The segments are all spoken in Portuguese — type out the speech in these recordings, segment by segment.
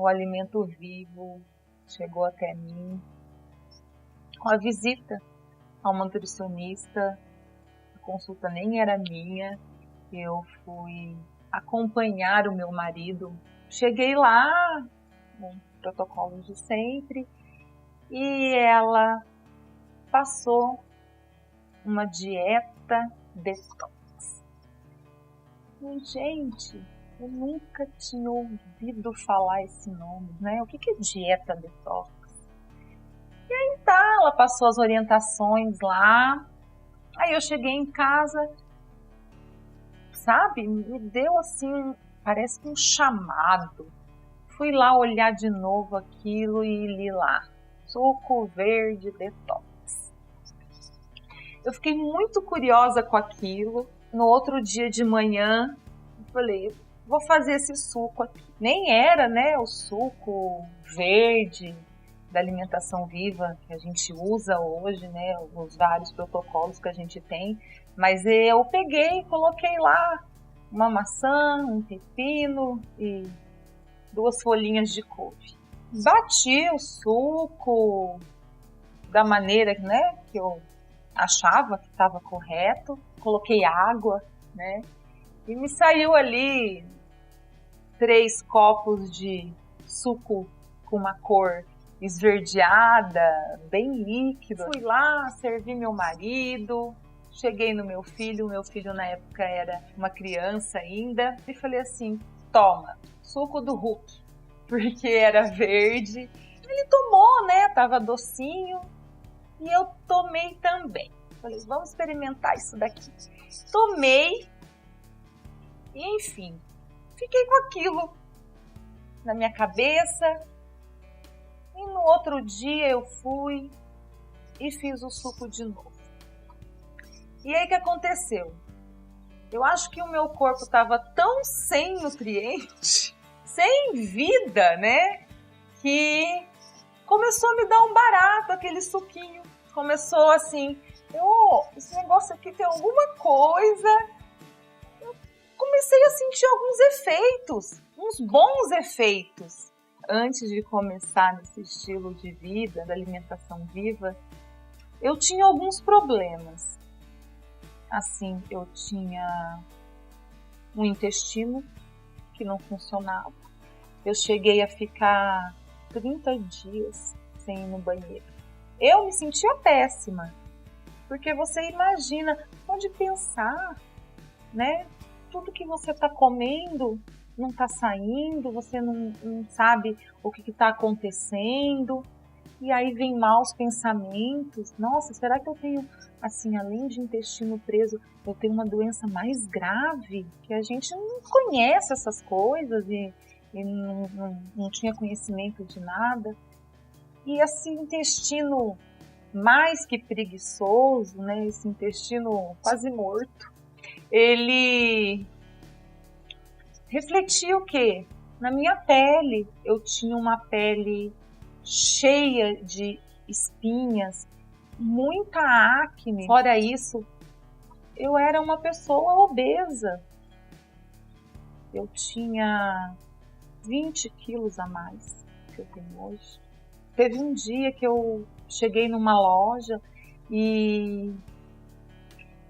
Alimento Vivo chegou até mim com a visita a uma nutricionista. A consulta nem era minha, eu fui acompanhar o meu marido. Cheguei lá, no protocolo de sempre, e ela passou uma dieta detox. E, gente, eu nunca tinha ouvido falar esse nome, né? O que é dieta detox? E aí tá, ela passou as orientações lá. Aí eu cheguei em casa, sabe? Me deu assim, parece que um chamado. Fui lá olhar de novo aquilo e li lá, suco verde detox. Eu fiquei muito curiosa com aquilo. No outro dia de manhã, eu falei, vou fazer esse suco aqui. Nem era, né, o suco verde da alimentação viva que a gente usa hoje, né, os vários protocolos que a gente tem, mas eu peguei e coloquei lá uma maçã, um pepino e 2 folhinhas de couve. Bati o suco da maneira, né, que eu achava que estava correto, coloquei água, né, e me saiu ali 3 copos de suco com uma cor esverdeada, bem líquida. Fui lá, servi meu marido, cheguei no meu filho na época era uma criança ainda, e falei assim, toma, suco do Hulk, porque era verde. Ele tomou, né, tava docinho, e eu tomei também. Falei, vamos experimentar isso daqui. Tomei, e enfim, fiquei com aquilo na minha cabeça. E no outro dia eu fui e fiz o suco de novo. E aí o que aconteceu? Eu acho que o meu corpo estava tão sem nutriente, sem vida, né? Que começou a me dar um barato aquele suquinho. Começou assim, esse negócio aqui tem alguma coisa. Eu comecei a sentir alguns efeitos, uns bons efeitos. Antes de começar nesse estilo de vida, da alimentação viva, eu tinha alguns problemas. Assim, eu tinha um intestino que não funcionava. Eu cheguei a ficar 30 dias sem ir no banheiro. Eu me sentia péssima, porque você imagina, pode pensar, né? Tudo que você está comendo não está saindo, você não sabe o que está acontecendo, e aí vem maus pensamentos. Nossa, será que eu tenho, assim, além de intestino preso, eu tenho uma doença mais grave? Que a gente não conhece essas coisas e não tinha conhecimento de nada. E esse intestino mais que preguiçoso, né, esse intestino quase morto, ele refletia o quê? Na minha pele, eu tinha uma pele cheia de espinhas, muita acne. Fora isso, eu era uma pessoa obesa. Eu tinha 20 quilos a mais que eu tenho hoje. Teve um dia que eu cheguei numa loja e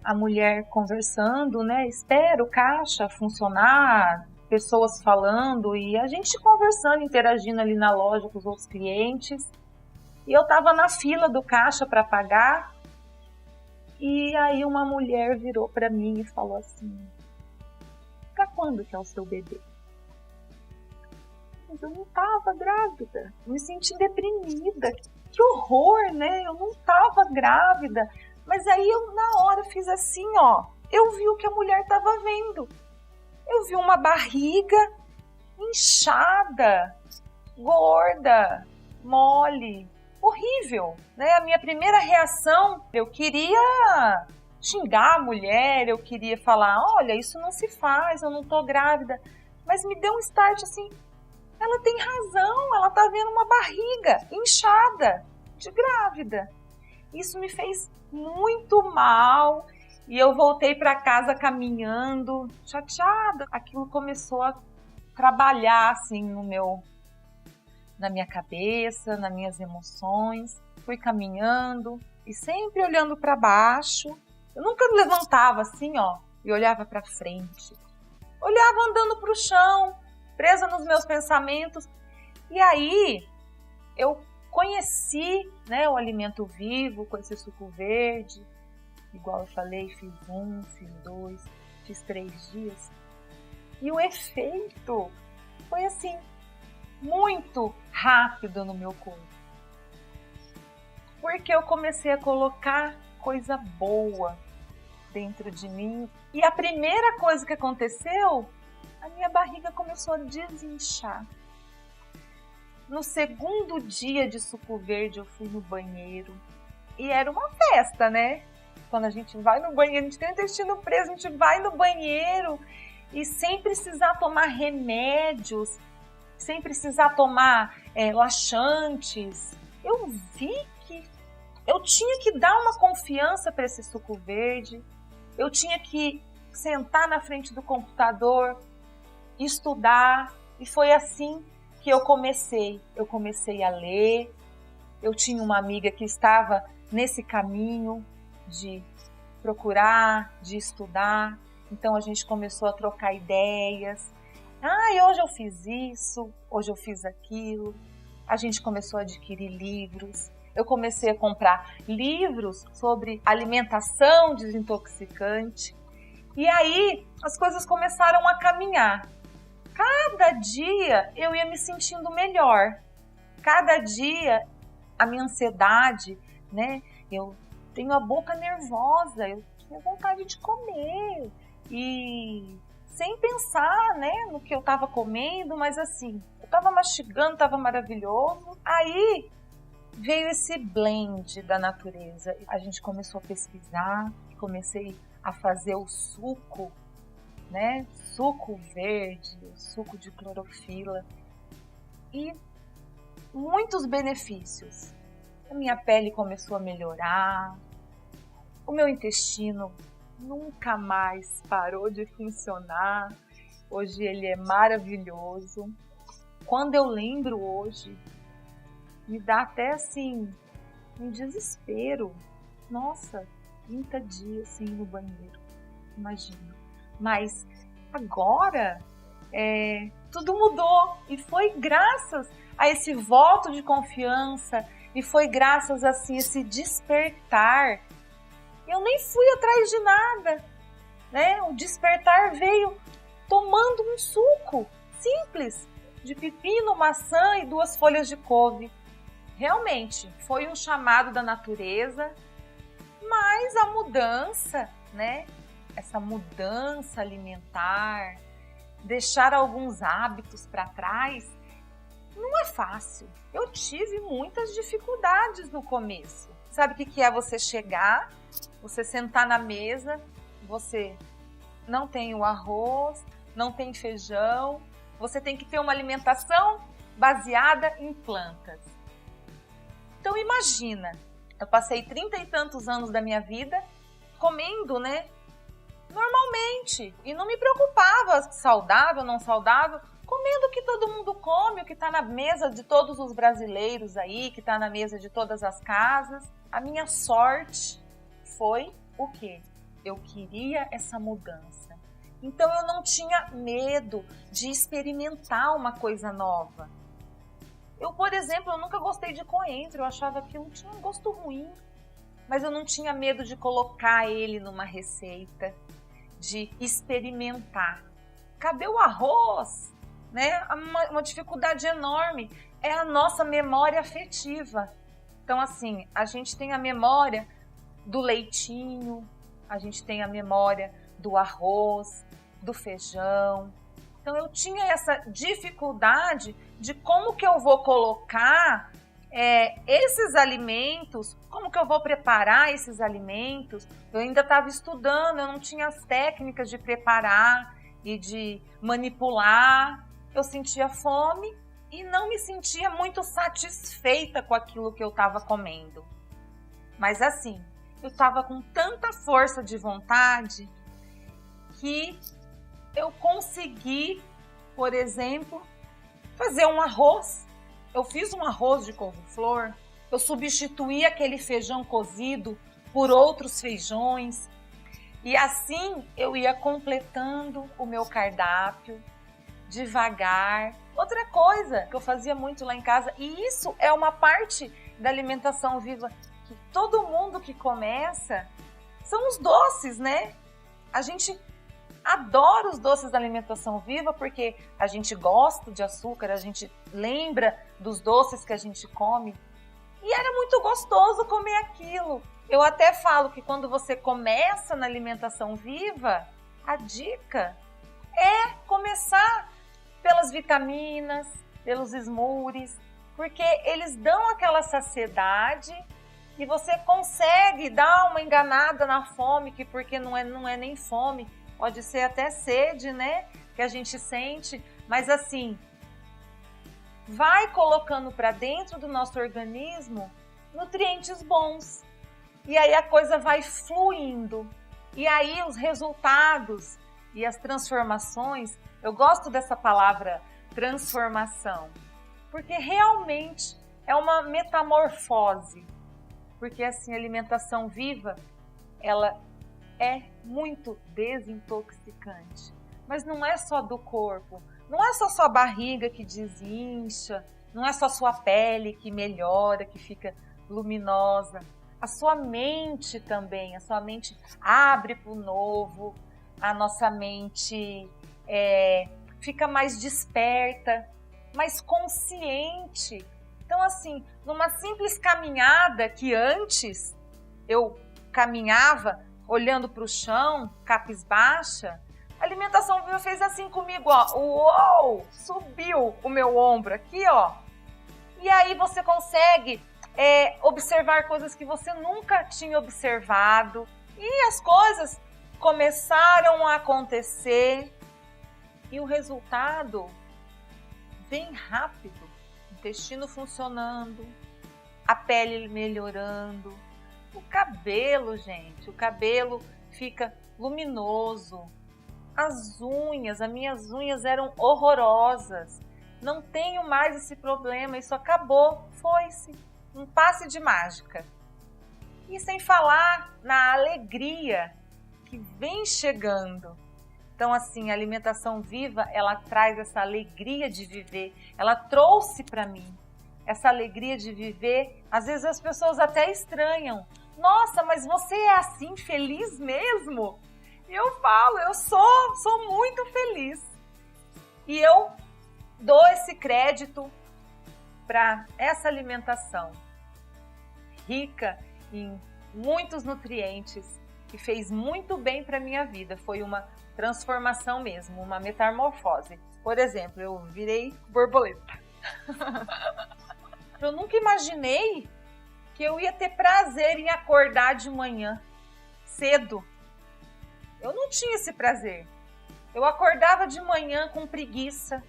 a mulher conversando, né? Espera o caixa funcionar, pessoas falando e a gente conversando, interagindo ali na loja com os outros clientes. E eu tava na fila do caixa para pagar e aí uma mulher virou para mim e falou assim: "Pra quando que é o seu bebê?" Mas eu não tava grávida, eu me senti deprimida. Que horror, né? Eu não tava grávida. Mas aí eu na hora fiz assim, ó, eu vi o que a mulher estava vendo. Eu vi uma barriga inchada, gorda, mole, horrível, né? A minha primeira reação, eu queria xingar a mulher, eu queria falar, olha, isso não se faz, eu não tô grávida. Mas me deu um start assim, ela tem razão, ela tá vendo uma barriga inchada de grávida. Isso me fez muito mal e eu voltei para casa caminhando, chateada. Aquilo começou a trabalhar assim no meu na minha cabeça, nas minhas emoções, fui caminhando e sempre olhando para baixo. Eu nunca levantava assim, ó, e olhava para frente. Olhava andando para o chão, presa nos meus pensamentos. E aí eu conheci, né, o alimento vivo com esse suco verde. Igual eu falei, fiz 1, fiz 2, fiz 3 dias. E o efeito foi assim, muito rápido no meu corpo. Porque eu comecei a colocar coisa boa dentro de mim. E a primeira coisa que aconteceu, a minha barriga começou a desinchar. No segundo dia de suco verde, eu fui no banheiro. E era uma festa, né? Quando a gente vai no banheiro, a gente tem o intestino preso, a gente vai no banheiro e sem precisar tomar remédios, sem precisar tomar laxantes. Eu vi que eu tinha que dar uma confiança para esse suco verde, eu tinha que sentar na frente do computador, estudar, e foi assim que eu comecei. Eu comecei a ler, eu tinha uma amiga que estava nesse caminho de procurar, de estudar, então a gente começou a trocar ideias. E hoje eu fiz isso, hoje eu fiz aquilo. A gente começou a adquirir livros. Eu comecei a comprar livros sobre alimentação desintoxicante. E aí as coisas começaram a caminhar. Cada dia eu ia me sentindo melhor. Cada dia a minha ansiedade, né? Eu tenho a boca nervosa, eu tinha vontade de comer. E sem pensar, né, no que eu estava comendo, mas assim, eu estava mastigando, estava maravilhoso. Aí veio esse blend da natureza. A gente começou a pesquisar, comecei a fazer o suco, né, suco verde, suco de clorofila e muitos benefícios. A minha pele começou a melhorar, o meu intestino nunca mais parou de funcionar. Hoje ele é maravilhoso. Quando eu lembro hoje, me dá até assim um desespero. Nossa, 30 dias sem ir no banheiro, imagina. Mas agora tudo mudou e foi graças a esse voto de confiança e foi graças assim esse despertar. Eu nem fui atrás de nada, né? O despertar veio tomando um suco simples de pepino, maçã e 2 folhas de couve. Realmente, foi um chamado da natureza, mas a mudança, né? Essa mudança alimentar, deixar alguns hábitos para trás, não é fácil. Eu tive muitas dificuldades no começo. Sabe o que é você chegar, você sentar na mesa, você não tem o arroz, não tem feijão, você tem que ter uma alimentação baseada em plantas. Então imagina, eu passei 30 e tantos anos da minha vida comendo, né, normalmente, e não me preocupava saudável, não saudável, comendo o que todo mundo come, o que está na mesa de todos os brasileiros aí, que está na mesa de todas as casas. A minha sorte foi o quê? Eu queria essa mudança. Então eu não tinha medo de experimentar uma coisa nova. Eu, por exemplo, eu nunca gostei de coentro, eu achava que aquilo tinha um gosto ruim. Mas eu não tinha medo de colocar ele numa receita, de experimentar. Cadê o arroz? Né? Uma dificuldade enorme é a nossa memória afetiva. Então, assim, a gente tem a memória do leitinho, a gente tem a memória do arroz, do feijão. Então, eu tinha essa dificuldade de como que eu vou colocar esses alimentos, como que eu vou preparar esses alimentos. Eu ainda estava estudando, eu não tinha as técnicas de preparar e de manipular. Eu sentia fome e não me sentia muito satisfeita com aquilo que eu estava comendo. Mas assim, eu estava com tanta força de vontade que eu consegui, por exemplo, fazer um arroz eu fiz um arroz de couve-flor, eu substituí aquele feijão cozido por outros feijões. E assim eu ia completando o meu cardápio, devagar. Outra coisa que eu fazia muito lá em casa, e isso é uma parte da alimentação viva, que todo mundo que começa, são os doces, né? A gente adora os doces da alimentação viva porque a gente gosta de açúcar, a gente lembra dos doces que a gente come. E era muito gostoso comer aquilo. Eu até falo que quando você começa na alimentação viva, a dica é começar pelas vitaminas, pelos smoothies, porque eles dão aquela saciedade e você consegue dar uma enganada na fome, que porque não é nem fome, pode ser até sede, né? Que a gente sente, mas assim, vai colocando para dentro do nosso organismo nutrientes bons. E aí a coisa vai fluindo. E aí os resultados e as transformações, eu gosto dessa palavra transformação, porque realmente é uma metamorfose. Porque assim, a alimentação viva, ela é muito desintoxicante. Mas não é só do corpo, não é só sua barriga que desincha, não é só sua pele que melhora, que fica luminosa. A sua mente também, a sua mente abre para o novo, a nossa mente fica mais desperta, mais consciente. Então assim, numa simples caminhada que antes eu caminhava olhando para o chão, cabisbaixa, a alimentação viva fez assim comigo, ó. Uou! Subiu o meu ombro aqui, ó. E aí você consegue observar coisas que você nunca tinha observado. E as coisas começaram a acontecer. E o resultado vem rápido. O intestino funcionando, a pele melhorando. O cabelo, gente, o cabelo fica luminoso. As minhas unhas eram horrorosas. Não tenho mais esse problema, isso acabou, foi-se. Um passe de mágica. E sem falar na alegria que vem chegando. Então, assim, a alimentação viva, ela traz essa alegria de viver. Ela trouxe para mim essa alegria de viver. Às vezes as pessoas até estranham. Nossa, mas você é assim, feliz mesmo? E eu falo, eu sou muito feliz. E eu dou esse crédito para essa alimentação rica em muitos nutrientes, que fez muito bem para a minha vida. Foi uma transformação mesmo, uma metamorfose. Por exemplo, eu virei borboleta. Eu nunca imaginei que eu ia ter prazer em acordar de manhã cedo. Eu não tinha esse prazer. Eu acordava de manhã com preguiça,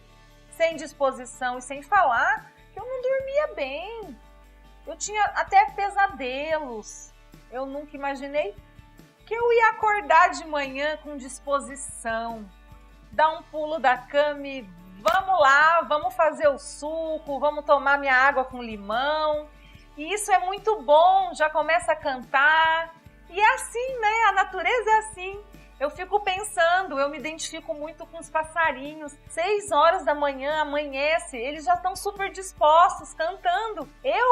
sem disposição e sem falar que eu não dormia bem. Eu tinha até pesadelos. Eu nunca imaginei que eu ia acordar de manhã com disposição, dar um pulo da cama e vamos lá, vamos fazer o suco, vamos tomar minha água com limão. E isso é muito bom, já começa a cantar. E é assim, né? A natureza é assim. Eu fico pensando, eu me identifico muito com os passarinhos. 6 horas da manhã, amanhece, eles já estão super dispostos, cantando.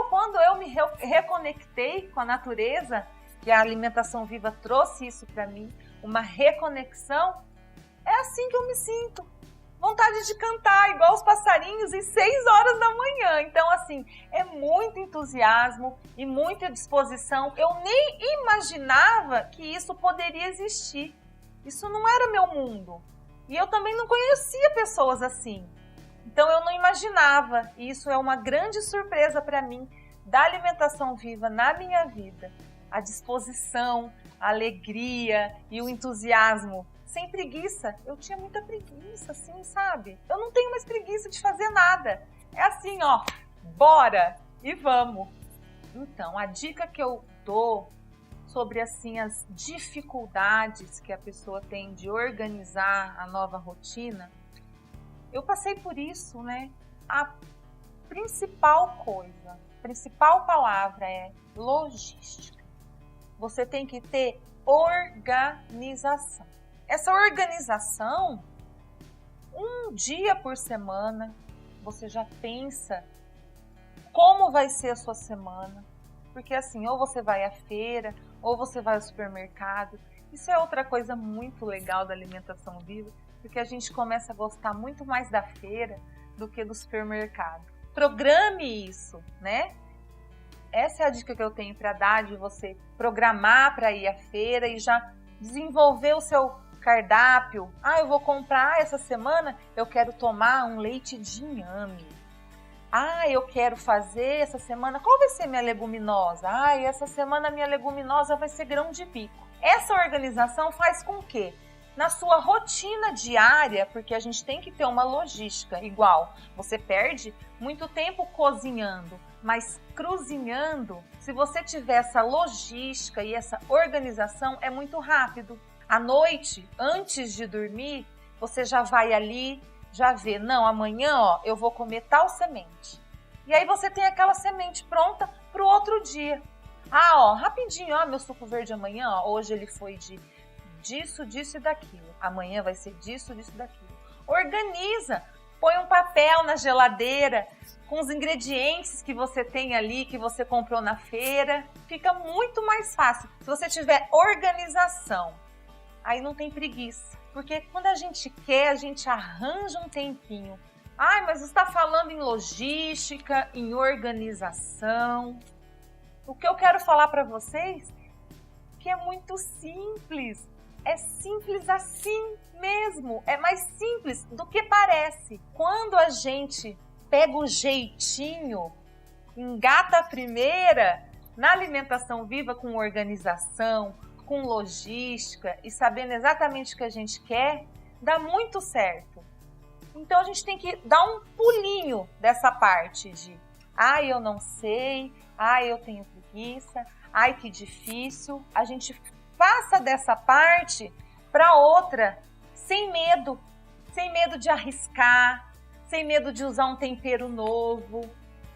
Quando eu me reconectei com a natureza, que a alimentação viva trouxe isso para mim, uma reconexão, é assim que eu me sinto. Vontade de cantar igual os passarinhos às 6 horas da manhã. Então, assim, é muito entusiasmo e muita disposição. Eu nem imaginava que isso poderia existir. Isso não era meu mundo. E eu também não conhecia pessoas assim. Então, eu não imaginava. E isso é uma grande surpresa para mim da alimentação viva na minha vida. A disposição, a alegria e o entusiasmo. Sem preguiça. Eu tinha muita preguiça, assim, sabe? Eu não tenho mais preguiça de fazer nada. É assim, ó, bora e vamos. Então, a dica que eu dou sobre, assim, as dificuldades que a pessoa tem de organizar a nova rotina, eu passei por isso, né? Há principal coisa, principal palavra é logística. Você tem que ter organização. Essa organização, um dia por semana, você já pensa como vai ser a sua semana. Porque assim, ou você vai à feira, ou você vai ao supermercado. Isso é outra coisa muito legal da alimentação viva, porque a gente começa a gostar muito mais da feira do que do supermercado. Programe isso, né? Essa é a dica que eu tenho para dar, de você programar para ir à feira e já desenvolver o seu cardápio. Ah, eu vou comprar essa semana, eu quero tomar um leite de inhame. Ah, eu quero fazer essa semana, qual vai ser minha leguminosa? Ah, essa semana minha leguminosa vai ser grão de bico. Essa organização faz com que, na sua rotina diária, porque a gente tem que ter uma logística igual, você perde muito tempo cozinhando, mas cozinhando, se você tiver essa logística e essa organização, é muito rápido. À noite, antes de dormir, você já vai ali, já vê, não, amanhã ó, eu vou comer tal semente. E aí você tem aquela semente pronta para o outro dia. Ah, ó, rapidinho, ó, meu suco verde amanhã, ó, hoje ele foi disso, disso e daquilo. Amanhã vai ser disso, disso e daquilo. Organiza, põe um papel na geladeira com os ingredientes que você tem ali, que você comprou na feira. Fica muito mais fácil. Se você tiver organização, aí não tem preguiça. Porque quando a gente quer, a gente arranja um tempinho. Ai, mas você está falando em logística, em organização. O que eu quero falar para vocês é que é muito simples. É simples assim mesmo. É mais simples do que parece. Quando a gente pega o jeitinho, engata a primeira na alimentação viva com organização, com logística e sabendo exatamente o que a gente quer, dá muito certo. Então a gente tem que dar um pulinho dessa parte de ai, eu não sei, ai, eu tenho preguiça, ai, que difícil. A gente passa dessa parte para outra sem medo de arriscar, sem medo de usar um tempero novo,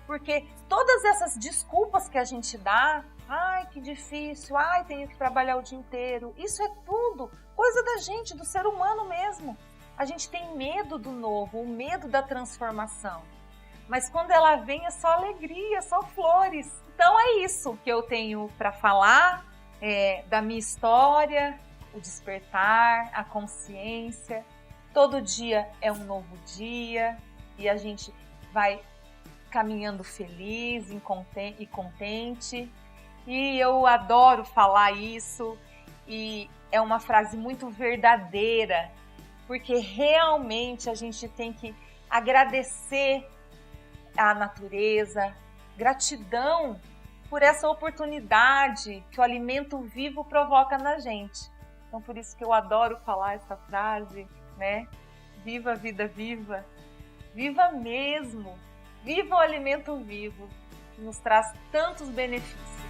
porque todas essas desculpas que a gente dá, ai, que difícil, ai, tenho que trabalhar o dia inteiro, isso é tudo coisa da gente, do ser humano mesmo. A gente tem medo do novo, o medo da transformação. Mas quando ela vem é só alegria, só flores. Então é isso que eu tenho para falar da minha história, o despertar, a consciência. Todo dia é um novo dia e a gente vai caminhando feliz e contente. E eu adoro falar isso e é uma frase muito verdadeira, porque realmente a gente tem que agradecer a natureza, gratidão por essa oportunidade que o alimento vivo provoca na gente. Então por isso que eu adoro falar essa frase, né? Viva a vida viva, viva mesmo, viva o alimento vivo, que nos traz tantos benefícios.